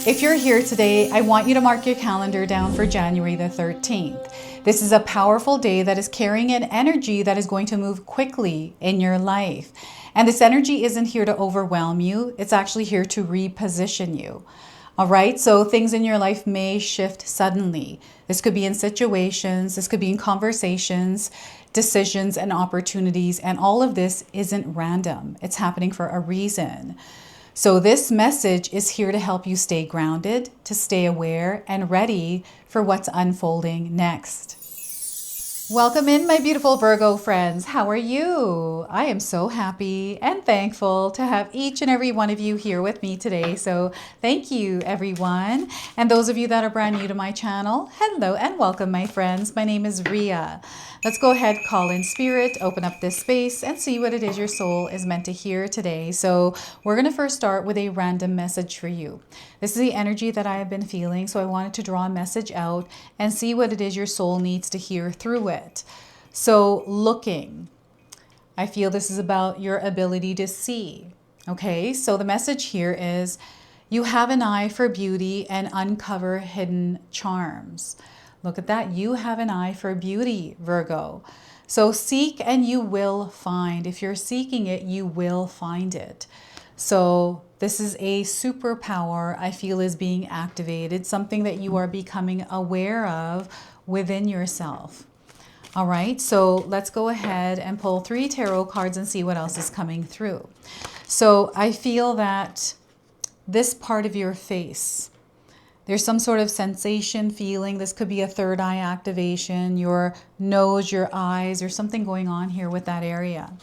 If you're here today, I want you to mark your calendar down for January the 13th. This is a powerful day that is carrying an energy that is going to move quickly in your life. And this energy isn't here to overwhelm you. It's actually here to reposition you. All right, so things in your life may shift suddenly. This could be in situations, this could be in conversations, decisions, and opportunities. And all of this isn't random. It's happening for a reason. So this message is here to help you stay grounded, to stay aware, and ready for what's unfolding next. Welcome in, my beautiful Virgo friends. How are you? I am so happy and thankful to have each and every one of you here with me today. So thank you, everyone. And those of you that are brand new to my channel, hello and welcome, my friends. My name is Ria. Let's go ahead, call in spirit, open up this space, and see what it is your soul is meant to hear today. So we're going to first start with a random message for you. This is the energy that I have been feeling, so I wanted to draw a message out and see what it is your soul needs to hear through it. So looking, I feel this is about your ability to see. Okay, so the message here is you have an eye for beauty and uncover hidden charms. Look at that. You have an eye for beauty, Virgo. So seek and you will find. If you're seeking it, you will find it. So this is a superpower I feel is being activated, something that you are becoming aware of within yourself. All right, so let's go ahead and pull 3 tarot cards and see what else is coming through. So I feel that this part of your face, there's some sort of sensation, feeling. This could be a third eye activation, your nose, your eyes, or something going on here with that area.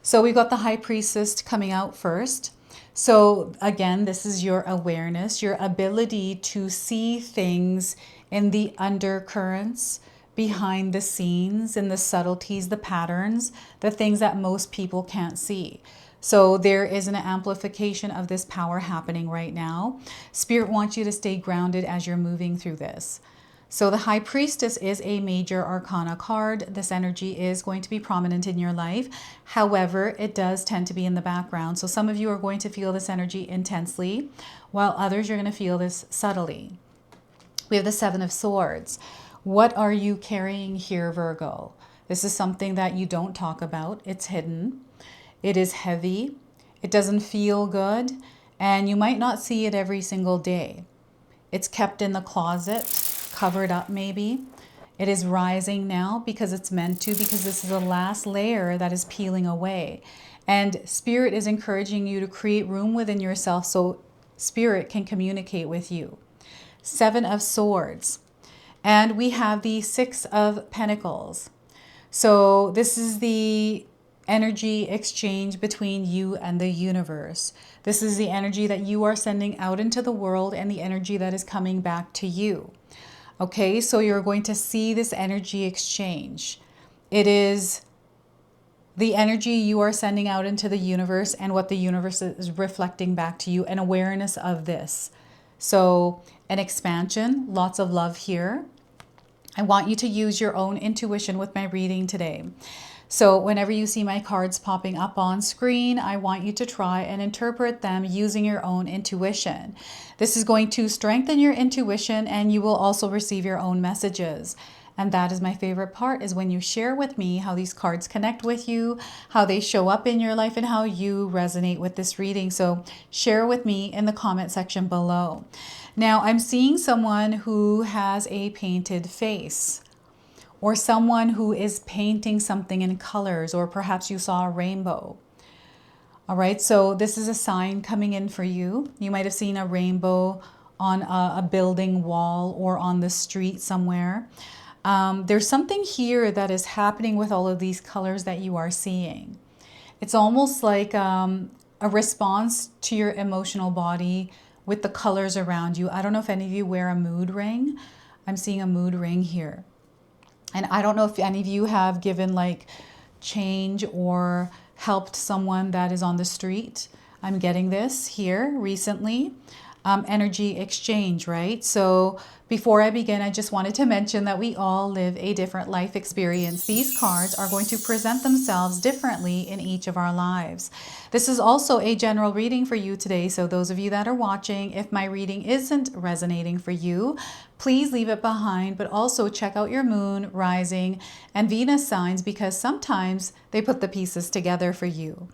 So we've got the High Priestess coming out first. So again, this is your awareness, your ability to see things in the undercurrents, behind the scenes, in the subtleties, the patterns, the things that most people can't see. So there is an amplification of this power happening right now. Spirit wants you to stay grounded as you're moving through this. So the High Priestess is a major arcana card. This energy is going to be prominent in your life. However, it does tend to be in the background. So some of you are going to feel this energy intensely, while others you're going to feel this subtly. We have the Seven of Swords. What are you carrying here, Virgo? This is something that you don't talk about. It's hidden. It is heavy. It doesn't feel good. And you might not see it every single day. It's kept in the closet, covered up maybe. It is rising now because it's meant to, because this is the last layer that is peeling away. And Spirit is encouraging you to create room within yourself so Spirit can communicate with you. Seven of Swords. And we have the Six of Pentacles. So this is the energy exchange between you and the universe. This is the energy that you are sending out into the world and the energy that is coming back to you. Okay, so you're going to see this energy exchange. It is the energy you are sending out into the universe and what the universe is reflecting back to you, and awareness of this. So an expansion, lots of love here. I want you to use your own intuition with my reading today. So whenever you see my cards popping up on screen, I want you to try and interpret them using your own intuition. This is going to strengthen your intuition, and you will also receive your own messages. And that is my favorite part, is when you share with me how these cards connect with you, how they show up in your life, and how you resonate with this reading. So share with me in the comment section below. Now, I'm seeing someone who has a painted face, or someone who is painting something in colors, or perhaps you saw a rainbow. All right, so this is a sign coming in for you. You might have seen a rainbow on a building wall or on the street somewhere. There's something here that is happening with all of these colors that you are seeing. It's almost like a response to your emotional body with the colors around you. I don't know if any of you wear a mood ring. I'm seeing a mood ring here. And I don't know if any of you have given like change or helped someone that is on the street. I'm getting this here recently. energy exchange, right? So before I begin, I just wanted to mention that we all live a different life experience. These cards are going to present themselves differently in each of our lives. This is also a general reading for you today. So those of you that are watching, if my reading isn't resonating for you, please leave it behind, but also check out your moon, rising, and Venus signs, because sometimes they put the pieces together for you.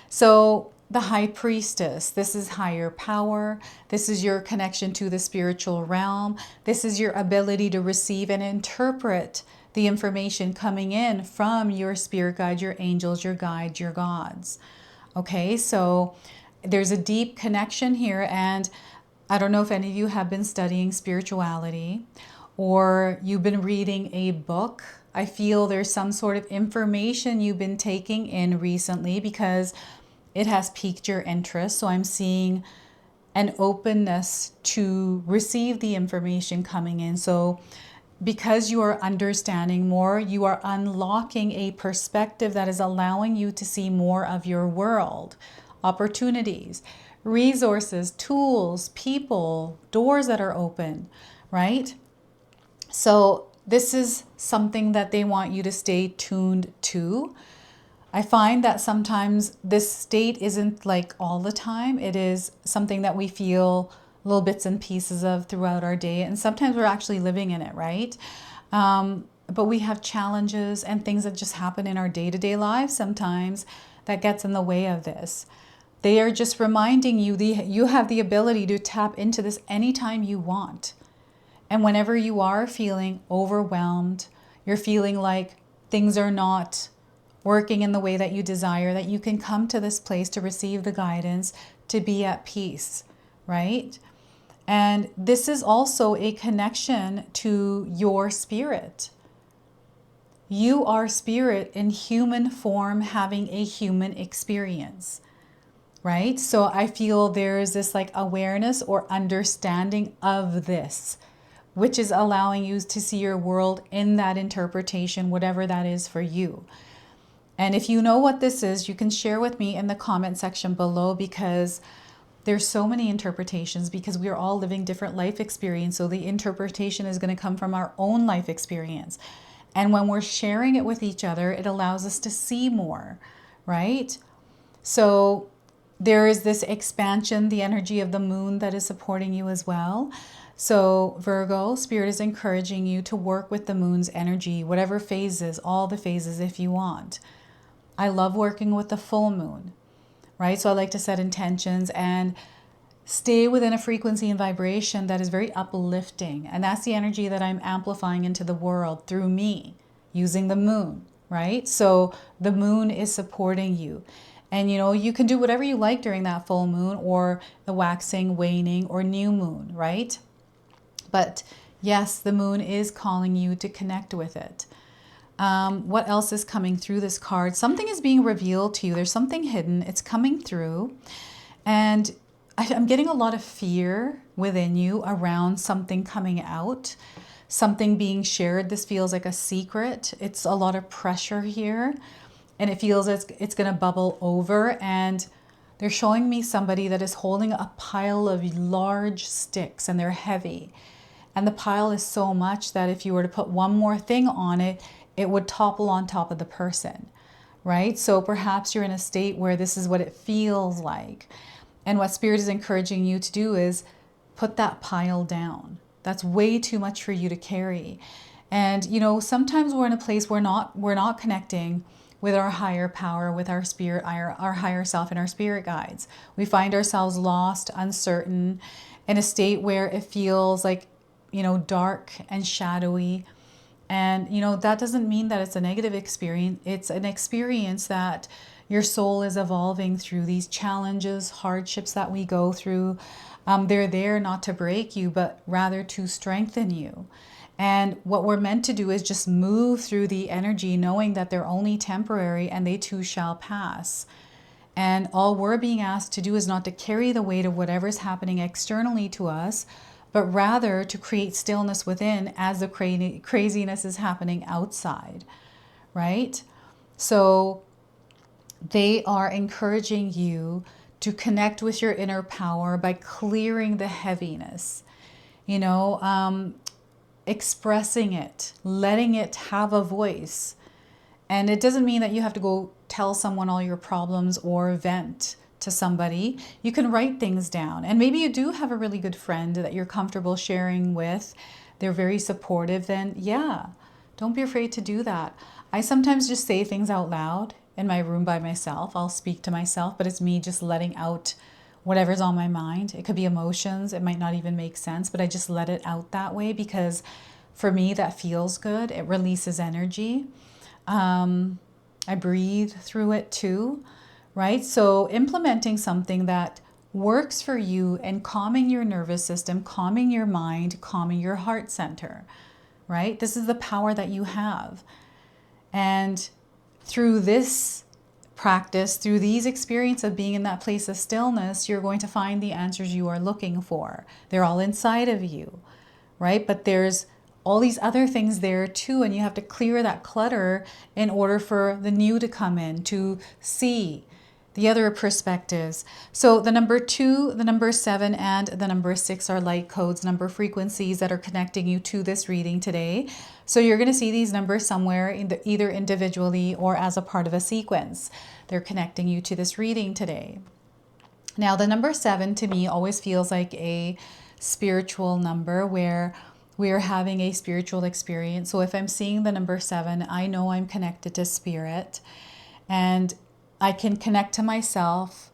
So the High Priestess, this is higher power. This is your connection to the spiritual realm. This is your ability to receive and interpret the information coming in from your spirit guide, your angels, your guides, your gods. Okay, so there's a deep connection here, and I don't know if any of you have been studying spirituality or you've been reading a book. I feel there's some sort of information you've been taking in recently because it has piqued your interest. So I'm seeing an openness to receive the information coming in. So because you are understanding more, you are unlocking a perspective that is allowing you to see more of your world, opportunities, resources, tools, people, doors that are open, right? So this is something that they want you to stay tuned to. I find that sometimes this state isn't like all the time. It is something that we feel little bits and pieces of throughout our day. And sometimes we're actually living in it, right? But we have challenges and things that just happen in our day-to-day lives sometimes that gets in the way of this. They are just reminding you you have the ability to tap into this anytime you want. And whenever you are feeling overwhelmed, you're feeling like things are not working in the way that you desire, that you can come to this place to receive the guidance, to be at peace, right? And this is also a connection to your spirit. You are spirit in human form, having a human experience, right? So I feel there is this like awareness or understanding of this, which is allowing you to see your world in that interpretation, whatever that is for you. And if you know what this is, you can share with me in the comment section below, because there's so many interpretations, because we are all living different life experience. So the interpretation is going to come from our own life experience. And when we're sharing it with each other, it allows us to see more, right? So there is this expansion, the energy of the moon that is supporting you as well. So Virgo, Spirit is encouraging you to work with the moon's energy, whatever phases, all the phases if you want. I love working with the full moon, right? So I like to set intentions and stay within a frequency and vibration that is very uplifting. And that's the energy that I'm amplifying into the world through me using the moon, right? So the moon is supporting you. And you know, you can do whatever you like during that full moon or the waxing, waning, or new moon, right? But yes, the moon is calling you to connect with it. What else is coming through this card? Something is being revealed to you. There's something hidden. It's coming through. And I'm getting a lot of fear within you around something coming out, something being shared. This feels like a secret. It's a lot of pressure here. And it feels it's going to bubble over. And they're showing me somebody that is holding a pile of large sticks, and they're heavy. And the pile is so much that if you were to put one more thing on it, it would topple on top of the person, right? So perhaps you're in a state where this is what it feels like. And what Spirit is encouraging you to do is put that pile down. That's way too much for you to carry. And, you know, sometimes we're in a place where we're not connecting with our higher power, with our spirit, our higher self, and our spirit guides. We find ourselves lost, uncertain, in a state where it feels like, you know, dark and shadowy. And, you know, that doesn't mean that it's a negative experience. It's an experience that your soul is evolving through these challenges, hardships that we go through. They're there not to break you, but rather to strengthen you. And what we're meant to do is just move through the energy, knowing that they're only temporary and they too shall pass. And all we're being asked to do is not to carry the weight of whatever's happening externally to us, but rather to create stillness within as the craziness is happening outside, right? So they are encouraging you to connect with your inner power by clearing the heaviness, you know, expressing it, letting it have a voice. And it doesn't mean that you have to go tell someone all your problems or vent to somebody. You can write things down. And maybe you do have a really good friend that you're comfortable sharing with. They're very supportive. Then yeah, don't be afraid to do that. I sometimes just say things out loud in my room by myself. I'll speak to myself, but it's me just letting out whatever's on my mind. It could be emotions. It might not even make sense, but I just let it out that way because for me, that feels good. It releases energy. I breathe through it too, right? So implementing something that works for you and calming your nervous system, calming your mind, calming your heart center, right? This is the power that you have. And through this practice, through these experiences of being in that place of stillness, you're going to find the answers you are looking for. They're all inside of you, right? But there's all these other things there too, and you have to clear that clutter in order for the new to come in, to see the other perspectives. So the number 2, the number 7, and the number 6 are light codes, number frequencies that are connecting you to this reading today. So you're going to see these numbers somewhere either individually or as a part of a sequence. They're connecting you to this reading today. Now, the number 7 to me always feels like a spiritual number where we're having a spiritual experience. So if I'm seeing the number 7, I know I'm connected to spirit and I can connect to myself,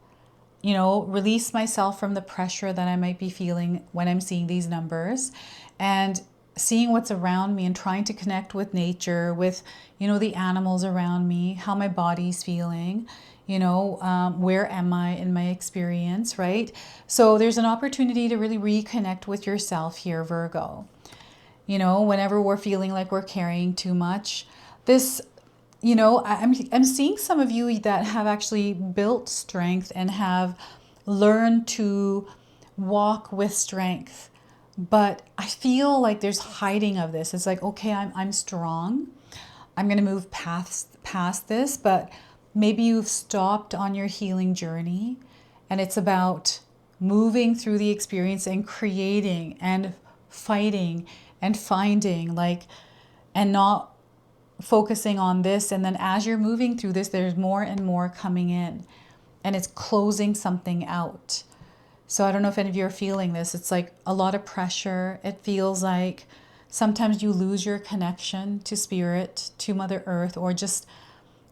you know, release myself from the pressure that I might be feeling when I'm seeing these numbers and seeing what's around me and trying to connect with nature, with, you know, the animals around me, how my body's feeling, you know, where am I in my experience, right? So there's an opportunity to really reconnect with yourself here, Virgo. You know, whenever we're feeling like we're carrying too much, this, you know, I'm seeing some of you that have actually built strength and have learned to walk with strength. But I feel like there's hiding of this. It's like, okay, I'm strong. I'm going to move past this, but maybe you've stopped on your healing journey and it's about moving through the experience and creating and fighting and finding, like, and not focusing on this. And then as you're moving through this, there's more and more coming in and it's closing something out. So I don't know if any of you are feeling this. It's like a lot of pressure. It feels like sometimes you lose your connection to spirit, to Mother Earth, or just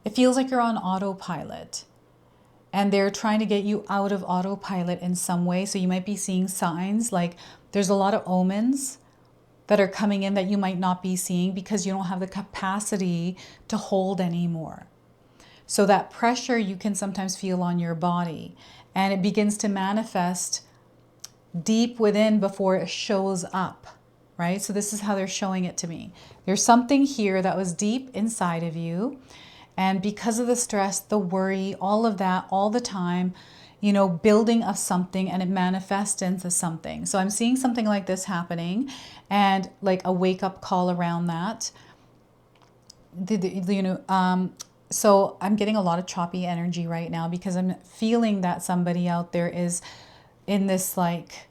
it feels like you're on autopilot and they're trying to get you out of autopilot in some way. So you might be seeing signs like there's a lot of omens that are coming in that you might not be seeing because you don't have the capacity to hold anymore. So that pressure you can sometimes feel on your body and it begins to manifest deep within before it shows up, right? So this is how they're showing it to me. There's something here that was deep inside of you. And because of the stress, the worry, all of that, all the time, you know, building of something and it manifests into something. So I'm seeing something like this happening and like a wake up call around that. So I'm getting a lot of choppy energy right now because I'm feeling that somebody out there is in this like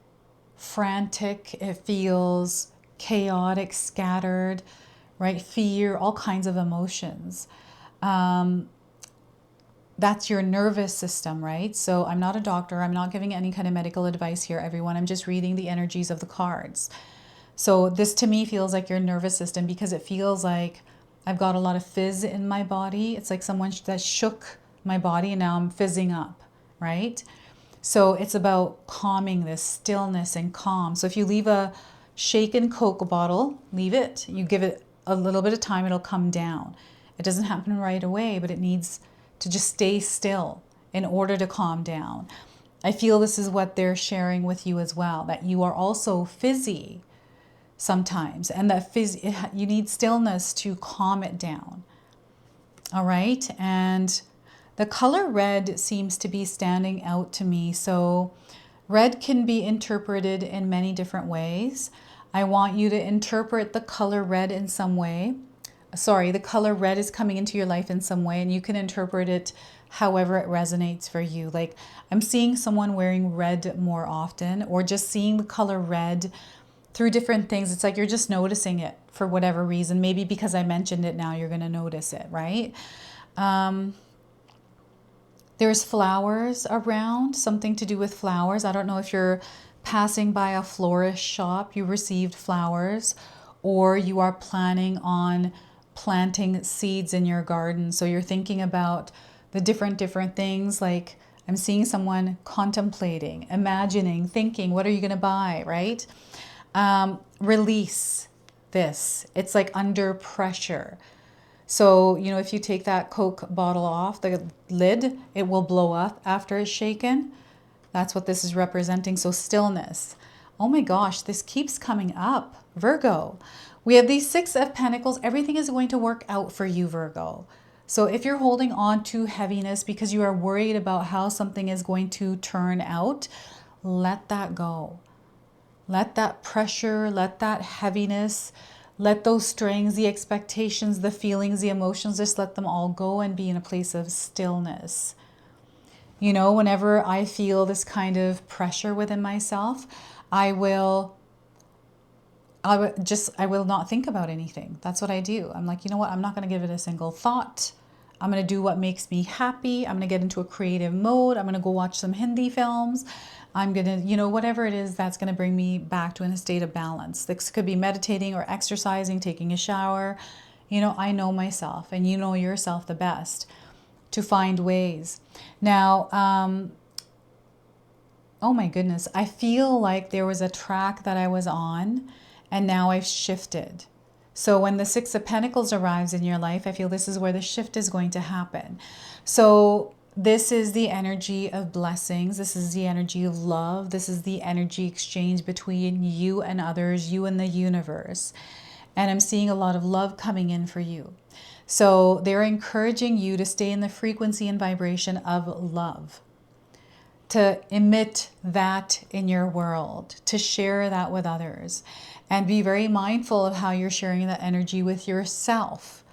frantic, it feels chaotic, scattered, right? Fear, all kinds of emotions. That's your nervous system, right? So I'm not a doctor. I'm not giving any kind of medical advice here, everyone. I'm just reading the energies of the cards. So this to me feels like your nervous system because it feels like I've got a lot of fizz in my body. It's like someone that shook my body and now I'm fizzing up, right? So it's about calming this, stillness and calm. So if you leave a shaken Coke bottle, leave it. You give it a little bit of time, it'll come down. It doesn't happen right away, but it needs to just stay still in order to calm down. I feel this is what they're sharing with you as well, that you are also fizzy sometimes, and that you need stillness to calm it down. All right, and the color red seems to be standing out to me. So red can be interpreted in many different ways. I want you to interpret the color red in some way. sorry, the color red is coming into your life in some way, and you can interpret it however it resonates for you. Like, I'm seeing someone wearing red more often, or just seeing the color red through different things. It's like you're just noticing it for whatever reason. Maybe because I mentioned it, now you're going to notice it, right? There's flowers around, something to do with flowers. I don't know if you're passing by a florist shop, you received flowers, or you are planning on planting seeds in your garden. So you're thinking about the different things. Like, I'm seeing someone contemplating, imagining, thinking, what are you going to buy, right? Release this. It's like under pressure. So, you know, if you take that Coke bottle off the lid, it will blow up after it's shaken. That's what this is representing. So stillness. Oh my gosh, this keeps coming up. Virgo. We have these 6 of Pentacles. Everything is going to work out for you, Virgo. So if you're holding on to heaviness because you are worried about how something is going to turn out, let that go. Let that pressure, let that heaviness, let those strings, the expectations, the feelings, the emotions, just let them all go and be in a place of stillness. You know, whenever I feel this kind of pressure within myself, I will not think about anything. That's what I do. I'm like, you know what? I'm not going to give it a single thought. I'm going to do what makes me happy. I'm going to get into a creative mode. I'm going to go watch some Hindi films. I'm going to, you know, whatever it is that's going to bring me back to a state of balance. This could be meditating or exercising, taking a shower. You know, I know myself, and you know yourself the best to find ways. Now, oh my goodness, I feel like there was a track that I was on, and now I've shifted. So when the 6 of Pentacles arrives in your life, I feel this is where the shift is going to happen. So this is the energy of blessings. This is the energy of love. This is the energy exchange between you and others, you and the universe. And I'm seeing a lot of love coming in for you. So they're encouraging you to stay in the frequency and vibration of love, to emit that in your world, to share that with others, and be very mindful of how you're sharing that energy with yourself.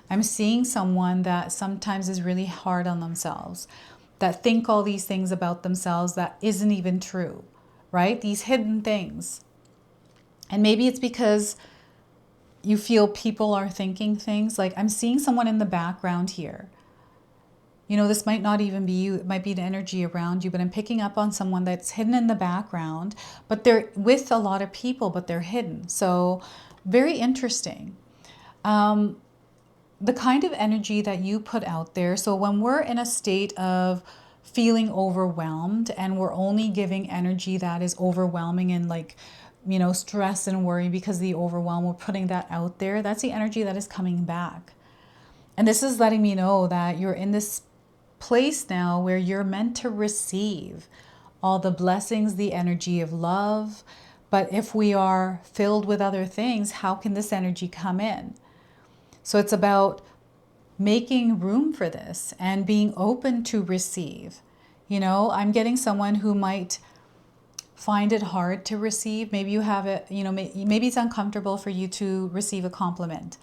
I'm seeing someone that sometimes is really hard on themselves, that think all these things about themselves that isn't even true, right? These hidden things. And maybe it's because you feel people are thinking things. Like, I'm seeing someone in the background here. You know, this might not even be you. It might be the energy around you, but I'm picking up on someone that's hidden in the background, but they're with a lot of people, but they're hidden. So very interesting. The kind of energy that you put out there. So when we're in a state of feeling overwhelmed and we're only giving energy that is overwhelming and like, you know, stress and worry because of the overwhelm, we're putting that out there. That's the energy that is coming back. And this is letting me know that you're in this place now where you're meant to receive all the blessings, the energy of love. But if we are filled with other things, how can this energy come in? So it's about making room for this and being open to receive. You know, I'm getting someone who might find it hard to receive. Maybe you have it, you know, maybe it's uncomfortable for you to receive a compliment.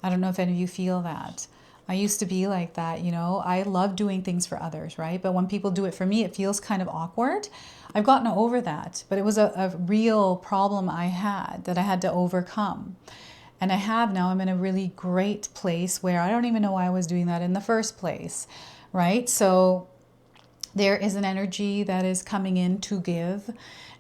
I don't know if any of you feel that. I used to be like that, you know. I love doing things for others, right? But when people do it for me, it feels kind of awkward. I've gotten over that, but it was a real problem I had that I had to overcome. And I have now. I'm in a really great place where I don't even know why I was doing that in the first place, right? So there is an energy that is coming in to give,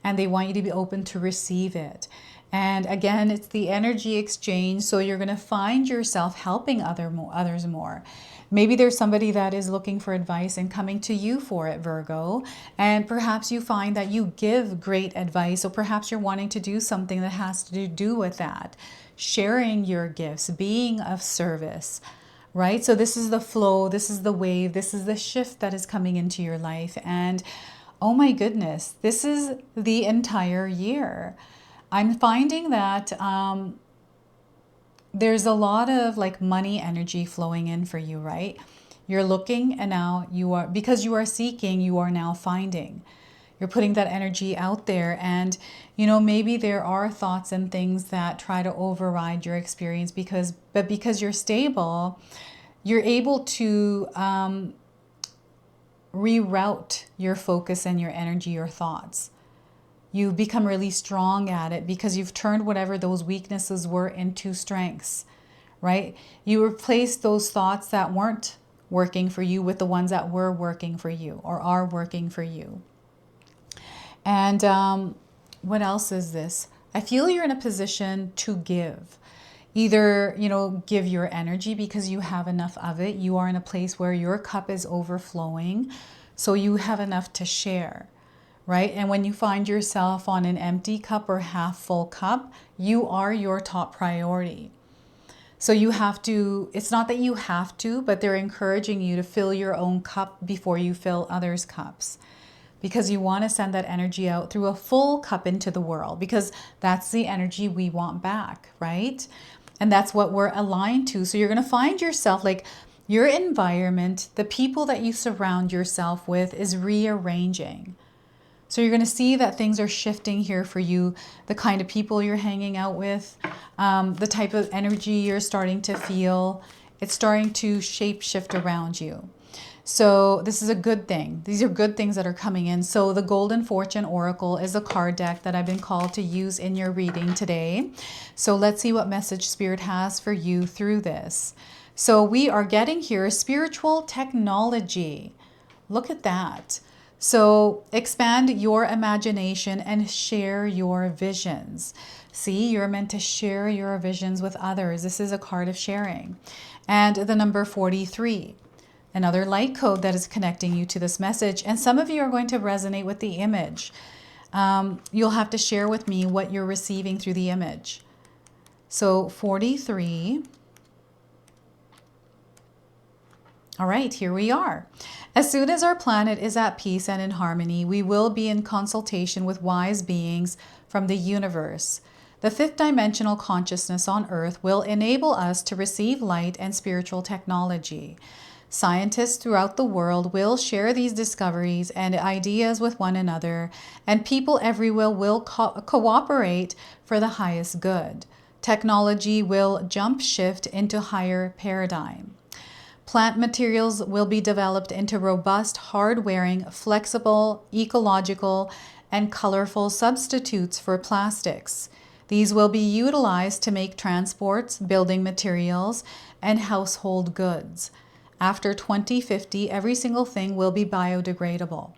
and they want you to be open to receive it. And again, it's the energy exchange. So you're going to find yourself helping others more. Maybe there's somebody that is looking for advice and coming to you for it, Virgo. And perhaps you find that you give great advice. So perhaps you're wanting to do something that has to do with that. Sharing your gifts, being of service, right? So this is the flow. This is the wave. This is the shift that is coming into your life. And oh my goodness, this is the entire year. I'm finding that there's a lot of like money energy flowing in for you, right? You're looking, and now you are, because you are seeking, you are now finding. You're putting that energy out there, and you know, maybe there are thoughts and things that try to override your experience because you're stable, you're able to reroute your focus and your energy, your thoughts. You become really strong at it because you've turned whatever those weaknesses were into strengths, right? You replace those thoughts that weren't working for you with the ones that were working for you or are working for you. And what else is this? I feel you're in a position to give. Either, you know, give your energy because you have enough of it. You are in a place where your cup is overflowing, so you have enough to share, right? And when you find yourself on an empty cup or half full cup, you are your top priority. So you have to, it's not that you have to, but they're encouraging you to fill your own cup before you fill others' cups, because you want to send that energy out through a full cup into the world, because that's the energy we want back, right? And that's what we're aligned to. So you're going to find yourself like your environment, the people that you surround yourself with is rearranging. So you're going to see that things are shifting here for you, the kind of people you're hanging out with, the type of energy you're starting to feel. It's starting to shape shift around you. So this is a good thing. These are good things that are coming in. So the Golden Fortune Oracle is a card deck that I've been called to use in your reading today. So let's see what message Spirit has for you through this. So we are getting here spiritual technology. Look at that. So expand your imagination and share your visions. See, you're meant to share your visions with others. This is a card of sharing. And the number 43, another light code that is connecting you to this message. And some of you are going to resonate with the image. You'll have to share with me what you're receiving through the image. So 43. All right, here we are. As soon as our planet is at peace and in harmony, we will be in consultation with wise beings from the universe. The fifth dimensional consciousness on Earth will enable us to receive light and spiritual technology. Scientists throughout the world will share these discoveries and ideas with one another, and people everywhere will cooperate for the highest good. Technology will jump shift into higher paradigm. Plant materials will be developed into robust, hard-wearing, flexible, ecological, and colorful substitutes for plastics. These will be utilized to make transports, building materials, and household goods. After 2050, every single thing will be biodegradable.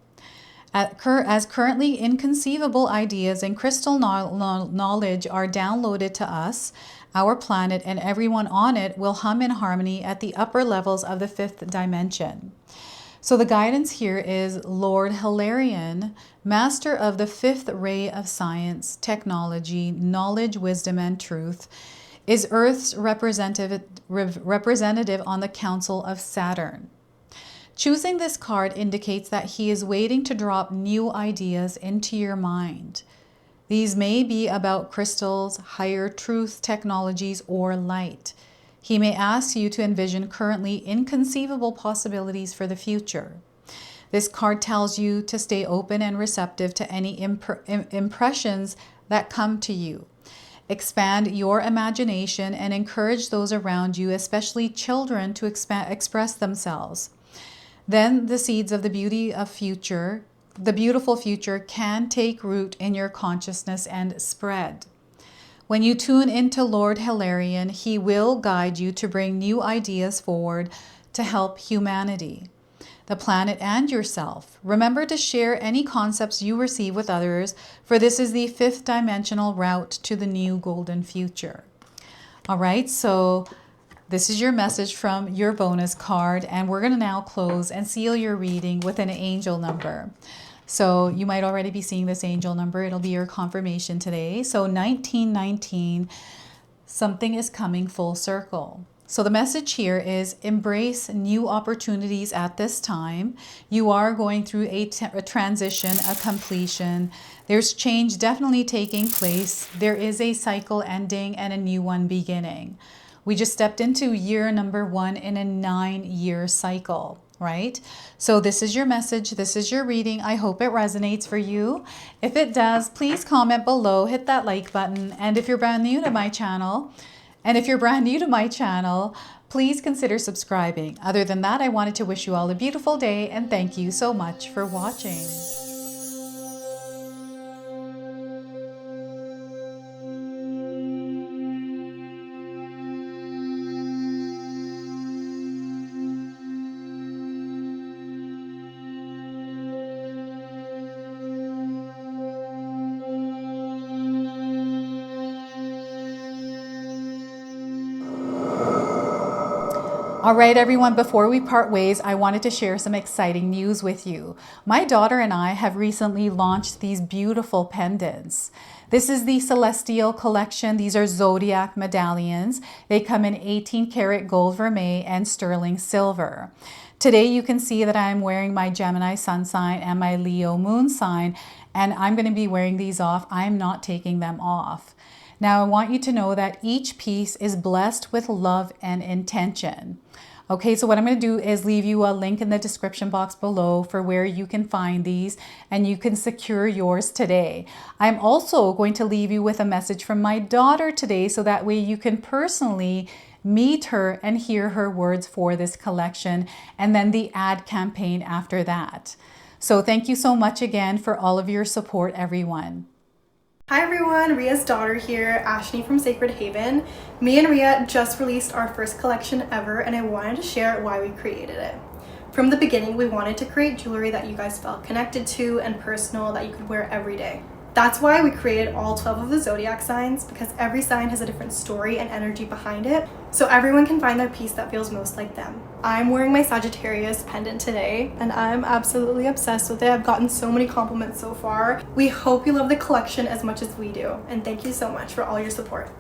As currently inconceivable ideas and crystal knowledge are downloaded to us, our planet and everyone on it will hum in harmony at the upper levels of the fifth dimension. So the guidance here is Lord Hilarion, master of the fifth ray of science, technology, knowledge, wisdom, and truth, is Earth's representative on the Council of Saturn. Choosing this card indicates that he is waiting to drop new ideas into your mind. These may be about crystals, higher truth technologies, or light. He may ask you to envision currently inconceivable possibilities for the future. This card tells you to stay open and receptive to any impressions that come to you. Expand your imagination and encourage those around you, especially children, to express themselves. Then the seeds of the beautiful future can take root in your consciousness and spread. When you tune into Lord Hilarion, he will guide you to bring new ideas forward to help humanity, the planet, and yourself. Remember to share any concepts you receive with others, for this is the fifth dimensional route to the new golden future. All right, so this is your message from your bonus card, and we're going to now close and seal your reading with an angel number. So you might already be seeing this angel number. It'll be your confirmation today. So 1919, something is coming full circle. So the message here is embrace new opportunities at this time. You are going through a transition, a completion. There's change definitely taking place. There is a cycle ending and a new one beginning. We just stepped into year number 1 in a 9-year cycle. right? So this is your message. This is your reading. I hope it resonates for you. If it does, please comment below, hit that like button. And if you're brand new to my channel, please consider subscribing. Other than that, I wanted to wish you all a beautiful day and thank you so much for watching. All right, everyone, before we part ways, I wanted to share some exciting news with you. My daughter and I have recently launched these beautiful pendants. This is the Celestial collection. These are zodiac medallions. They come in 18 karat gold vermeil and sterling silver. Today, you can see that I'm wearing my Gemini sun sign and my Leo moon sign, and I'm going to be wearing these off. I'm not taking them off. Now, I want you to know that each piece is blessed with love and intention. Okay, so what I'm going to do is leave you a link in the description box below for where you can find these and you can secure yours today. I'm also going to leave you with a message from my daughter today so that way you can personally meet her and hear her words for this collection and then the ad campaign after that. So thank you so much again for all of your support, everyone. Hi everyone, Ria's daughter here, Ashley from Sacred Haven. Me and Ria just released our first collection ever and I wanted to share why we created it. From the beginning, we wanted to create jewelry that you guys felt connected to and personal that you could wear every day. That's why we created all 12 of the zodiac signs, because every sign has a different story and energy behind it, so everyone can find their piece that feels most like them. I'm wearing my Sagittarius pendant today, and I'm absolutely obsessed with it. I've gotten so many compliments so far. We hope you love the collection as much as we do, and thank you so much for all your support.